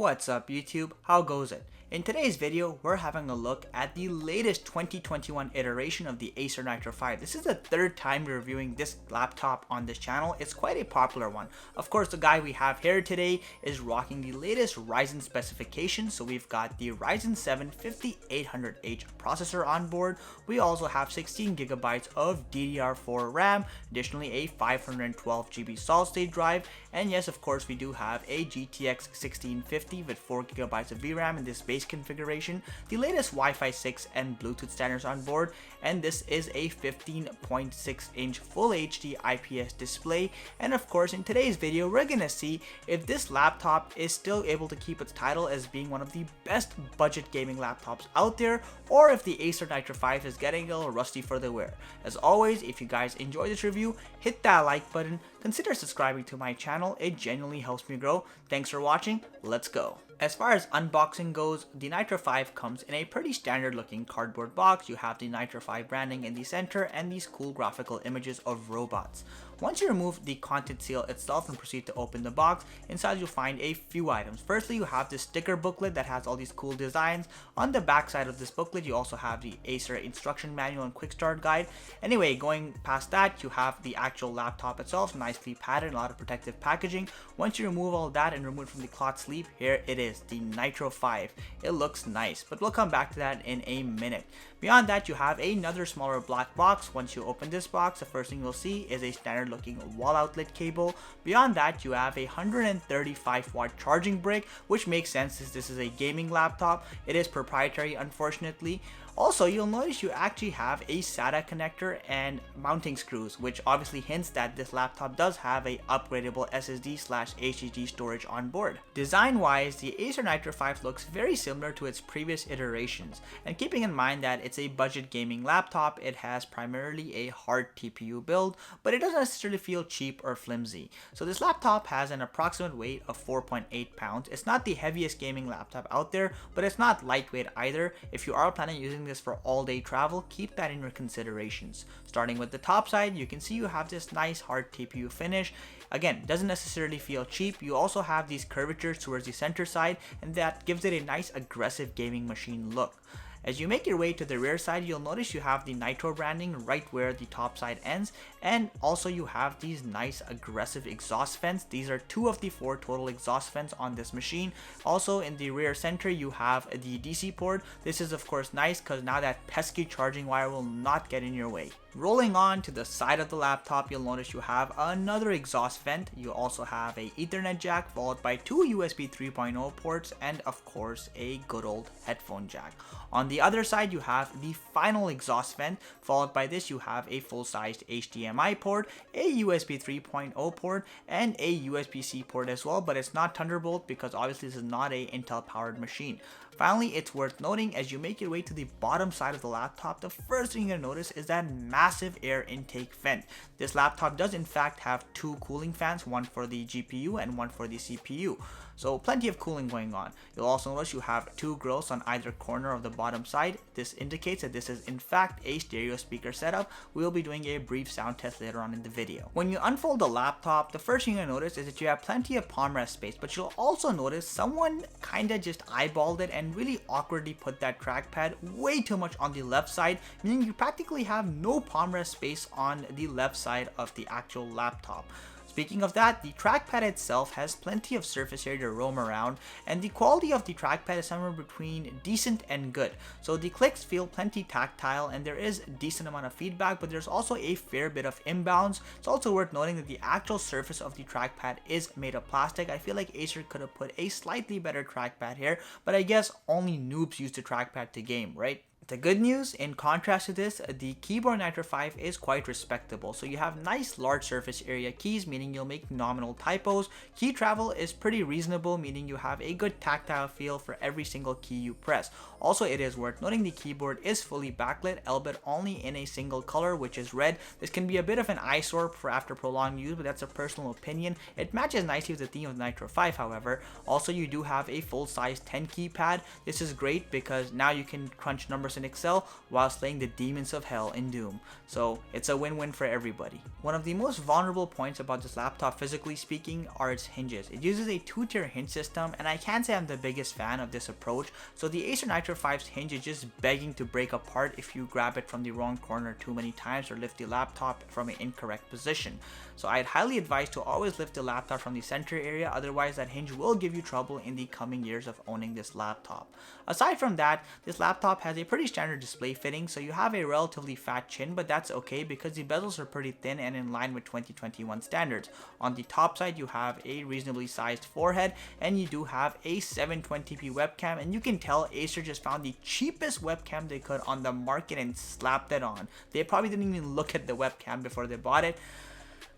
What's up YouTube? How goes it? In today's video, we're having a look at the latest 2021 iteration of the Acer Nitro 5. This is the third time we're reviewing this laptop on this channel. It's quite a popular one. Of course, the guy we have here today is rocking the latest Ryzen specifications. So we've got the Ryzen 7 5800H processor on board. We also have 16GB of DDR4 RAM, additionally a 512GB solid state drive, and yes, of course, we do have a GTX 1650 with 4GB of VRAM in this base configuration, the latest Wi-Fi 6 and Bluetooth standards on board, and this is a 15.6-inch Full HD IPS display. And of course, in today's video, we're gonna see if this laptop is still able to keep its title as being one of the best budget gaming laptops out there, or if the Acer Nitro 5 is getting a little rusty for the wear. As always, if you guys enjoy this review, hit that like button, consider subscribing to my channel, it genuinely helps me grow. Thanks for watching, let's go. As far as unboxing goes, the Nitro 5 comes in a pretty standard looking cardboard box. You have the Nitro 5 branding in the center and these cool graphical images of robots. Once you remove the content seal itself and proceed to open the box, inside you'll find a few items. Firstly, you have this sticker booklet that has all these cool designs. On the back side of this booklet, you also have the Acer instruction manual and quick start guide. Anyway, going past that, you have the actual laptop itself, nicely padded, a lot of protective packaging. Once you remove all that and remove it from the cloth sleeve, here it is, the Nitro 5. It looks nice, but we'll come back to that in a minute. Beyond that, you have another smaller black box. Once you open this box, the first thing you'll see is a standard looking wall outlet cable. Beyond that, you have a 135-watt charging brick, which makes sense since this is a gaming laptop. It is proprietary, unfortunately. Also, you'll notice you actually have a SATA connector and mounting screws, which obviously hints that this laptop does have a upgradable SSD/HDD storage on board. Design-wise, the Acer Nitro 5 looks very similar to its previous iterations, and keeping in mind that it's a budget gaming laptop, it has primarily a hard TPU build, but it doesn't necessarily feel cheap or flimsy. So this laptop has an approximate weight of 4.8 pounds. It's not the heaviest gaming laptop out there, but it's not lightweight either. If you are planning on using this for all-day travel, keep that in your considerations. Starting with the top side, you can see you have this nice hard TPU finish. Again, doesn't necessarily feel cheap. You also have these curvatures towards the center side, and that gives it a nice aggressive gaming machine look. As you make your way to the rear side, you'll notice you have the Nitro branding right where the top side ends, and also you have these nice aggressive exhaust vents. These are 2 of the 4 total exhaust vents on this machine. Also in the rear center, you have the DC port. This is of course nice because now that pesky charging wire will not get in your way. Rolling on to the side of the laptop, you'll notice you have another exhaust vent. You also have a Ethernet jack followed by 2 USB 3.0 ports and of course a good old headphone jack. On the other side, you have the final exhaust vent. Followed by this, you have a full-sized HDMI port, a USB 3.0 port, and a USB-C port as well, but it's not Thunderbolt because obviously this is not a Intel-powered machine. Finally, it's worth noting as you make your way to the bottom side of the laptop, the first thing you're gonna notice is that massive air intake vent. This laptop does in fact have 2 cooling fans, one for the GPU and one for the CPU. So plenty of cooling going on. You'll also notice you have 2 grills on either corner of the bottom side. This indicates that this is in fact a stereo speaker setup. We'll be doing a brief sound test later on in the video. When you unfold the laptop, the first thing you'll notice is that you have plenty of palm rest space, but you'll also notice someone kinda just eyeballed it and really awkwardly put that trackpad way too much on the left side, meaning you practically have no palm rest space on the left side of the actual laptop. Speaking of that, the trackpad itself has plenty of surface area to roam around, and the quality of the trackpad is somewhere between decent and good. So the clicks feel plenty tactile and there is a decent amount of feedback, but there's also a fair bit of inbounds. It's also worth noting that the actual surface of the trackpad is made of plastic. I feel like Acer could have put a slightly better trackpad here, but I guess only noobs use the trackpad to game, right? The good news, in contrast to this, the keyboard Nitro 5 is quite respectable. So you have nice large surface area keys, meaning you'll make nominal typos. Key travel is pretty reasonable, meaning you have a good tactile feel for every single key you press. Also, it is worth noting the keyboard is fully backlit, albeit only in a single color, which is red. This can be a bit of an eyesore for after prolonged use, but that's a personal opinion. It matches nicely with the theme of the Nitro 5, however. Also, you do have a full-size 10 keypad. This is great because now you can crunch numbers performance in Excel while slaying the demons of hell in Doom. So it's a win-win for everybody. One of the most vulnerable points about this laptop, physically speaking, are its hinges. It uses a 2-tier hinge system, and I can't say I'm the biggest fan of this approach. So the Acer Nitro 5's hinge is just begging to break apart if you grab it from the wrong corner too many times or lift the laptop from an incorrect position. So I'd highly advise to always lift the laptop from the center area, otherwise that hinge will give you trouble in the coming years of owning this laptop. Aside from that, this laptop has a pretty standard display fitting, so you have a relatively fat chin, but that's okay because the bezels are pretty thin and in line with 2021 standards. On the top side, you have a reasonably sized forehead, and you do have a 720p webcam, and you can tell Acer just found the cheapest webcam they could on the market and slapped it on. They probably didn't even look at the webcam before they bought it.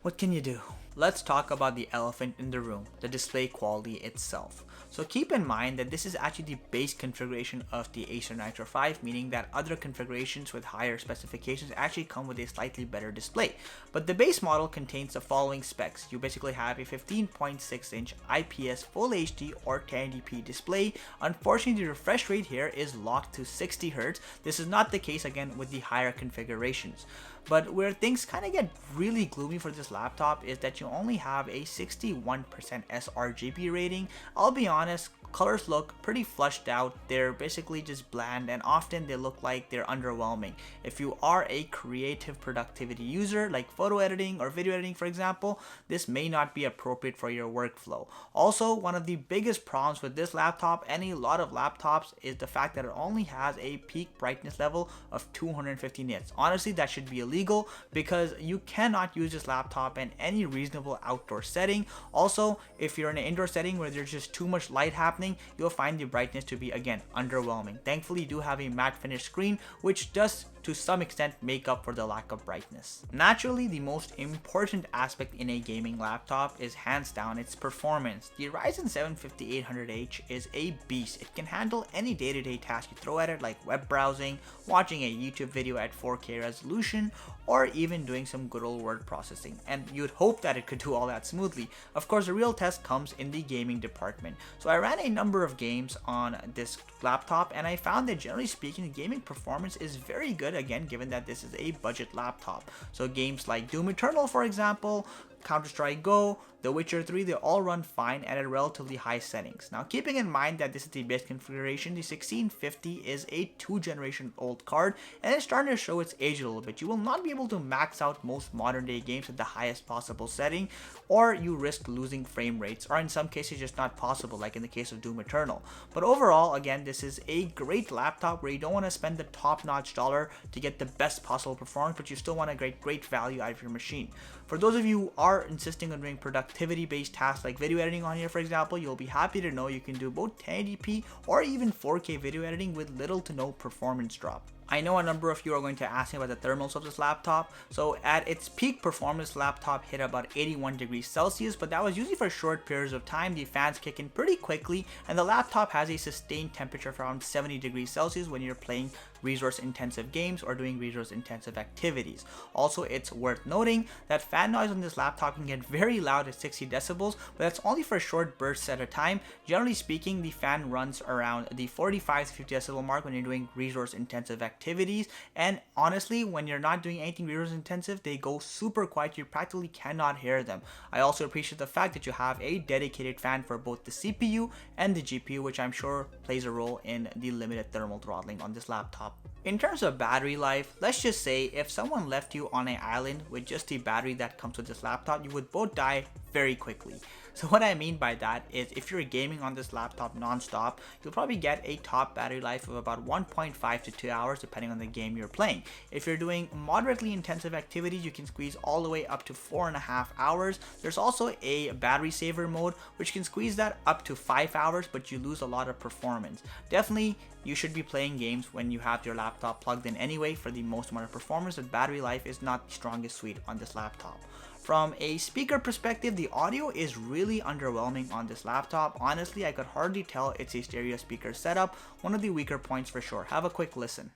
What can you do? Let's talk about the elephant in the room, the display quality itself. So keep in mind that this is actually the base configuration of the Acer Nitro 5, meaning that other configurations with higher specifications actually come with a slightly better display. But the base model contains the following specs. You basically have a 15.6-inch IPS Full HD or 1080p display. Unfortunately, the refresh rate here is locked to 60 Hz. This is not the case again with the higher configurations. But where things kind of get really gloomy for this laptop is that you only have a 61% sRGB rating. I'll be honest, colors look pretty flushed out. They're basically just bland, and often they look like they're underwhelming. If you are a creative productivity user like photo editing or video editing, for example, this may not be appropriate for your workflow. Also, one of the biggest problems with this laptop and a lot of laptops is the fact that it only has a peak brightness level of 250 nits. Honestly, that should be illegal because you cannot use this laptop in any reasonable outdoor setting. Also, if you're in an indoor setting where there's just too much light happening, you'll find the brightness to be, again, underwhelming. Thankfully, you do have a matte finish screen, which does to some extent make up for the lack of brightness. Naturally, the most important aspect in a gaming laptop is hands down its performance. The Ryzen 7 5800H is a beast. It can handle any day-to-day task you throw at it, like web browsing, watching a YouTube video at 4K resolution, or even doing some good old word processing. And you'd hope that it could do all that smoothly. Of course, the real test comes in the gaming department. So I ran a number of games on this laptop, and I found that generally speaking, the gaming performance is very good, again, given that this is a budget laptop. So games like Doom Eternal, for example, Counter-Strike Go, The Witcher 3, they all run fine at a relatively high settings. Now, keeping in mind that this is the base configuration, the 1650 is a 2-generation old card, and it's starting to show its age a little bit. You will not be able to max out most modern day games at the highest possible setting, or you risk losing frame rates, or in some cases just not possible, like in the case of Doom Eternal. But overall, again, this is a great laptop where you don't want to spend the top-notch dollar to get the best possible performance, but you still want a great value out of your machine. For those of you who are insisting on doing productivity-based tasks like video editing on here, for example, you'll be happy to know you can do both 1080p or even 4K video editing with little to no performance drop. I know a number of you are going to ask me about the thermals of this laptop. So at its peak performance, laptop hit about 81 degrees Celsius, but that was usually for short periods of time. The fans kick in pretty quickly, and the laptop has a sustained temperature of around 70 degrees Celsius when you're playing resource intensive games or doing resource intensive activities. Also, it's worth noting that fan noise on this laptop can get very loud at 60 decibels, but that's only for short bursts at a time. Generally speaking, the fan runs around the 45 to 50 decibel mark when you're doing resource intensive activities, and honestly, when you're not doing anything resource intensive, they go super quiet. You practically cannot hear them. I also appreciate the fact that you have a dedicated fan for both the CPU and the GPU, which I'm sure plays a role in the limited thermal throttling on this laptop. In terms of battery life, let's just say if someone left you on an island with just the battery that comes with this laptop, you would both die very quickly. So what I mean by that is if you're gaming on this laptop non-stop, you'll probably get a top battery life of about 1.5 to 2 hours depending on the game you're playing. If you're doing moderately intensive activities, you can squeeze all the way up to 4.5 hours. There's also a battery saver mode which can squeeze that up to 5 hours, but you lose a lot of performance. Definitely you should be playing games when you have your laptop plugged in anyway for the most amount of performance, but battery life is not the strongest suite on this laptop. From a speaker perspective, the audio is really underwhelming on this laptop. Honestly, I could hardly tell it's a stereo speaker setup, one of the weaker points for sure. Have a quick listen.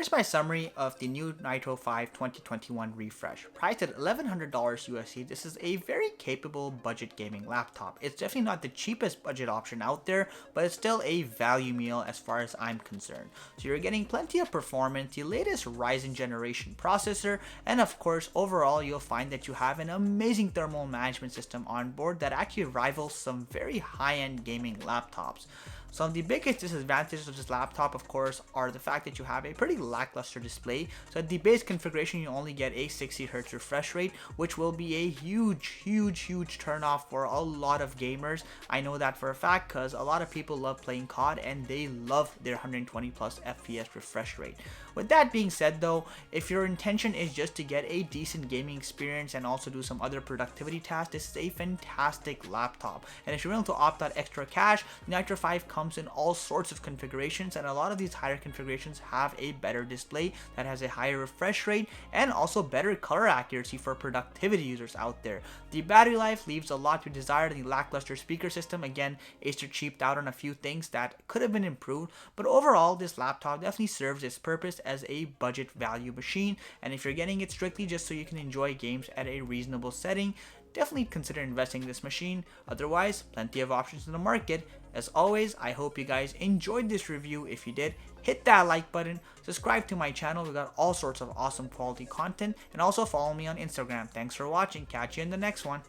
Here's my summary of the new Nitro 5 2021 refresh. Priced at $1,100 USD, this is a very capable budget gaming laptop. It's definitely not the cheapest budget option out there, but it's still a value meal as far as I'm concerned. So you're getting plenty of performance, the latest Ryzen generation processor, and of course overall you'll find that you have an amazing thermal management system on board that actually rivals some very high-end gaming laptops. Some of the biggest disadvantages of this laptop, of course, are the fact that you have a pretty lackluster display. So at the base configuration, you only get a 60Hz refresh rate, which will be a huge turnoff for a lot of gamers. I know that for a fact because a lot of people love playing COD and they love their 120 plus FPS refresh rate. With that being said though, if your intention is just to get a decent gaming experience and also do some other productivity tasks, this is a fantastic laptop. And if you're willing to opt out extra cash, the Nitro 5 comes in all sorts of configurations, and a lot of these higher configurations have a better display that has a higher refresh rate and also better color accuracy for productivity users out there. The battery life leaves a lot to desire. The lackluster speaker system, again, Acer cheaped out on a few things that could have been improved, but overall this laptop definitely serves its purpose as a budget value machine, and if you're getting it strictly just so you can enjoy games at a reasonable setting, definitely consider investing in this machine. Otherwise, plenty of options in the market. As always, I hope you guys enjoyed this review. If you did, hit that like button, subscribe to my channel. We got all sorts of awesome quality content, and also follow me on Instagram. Thanks for watching. Catch you in the next one.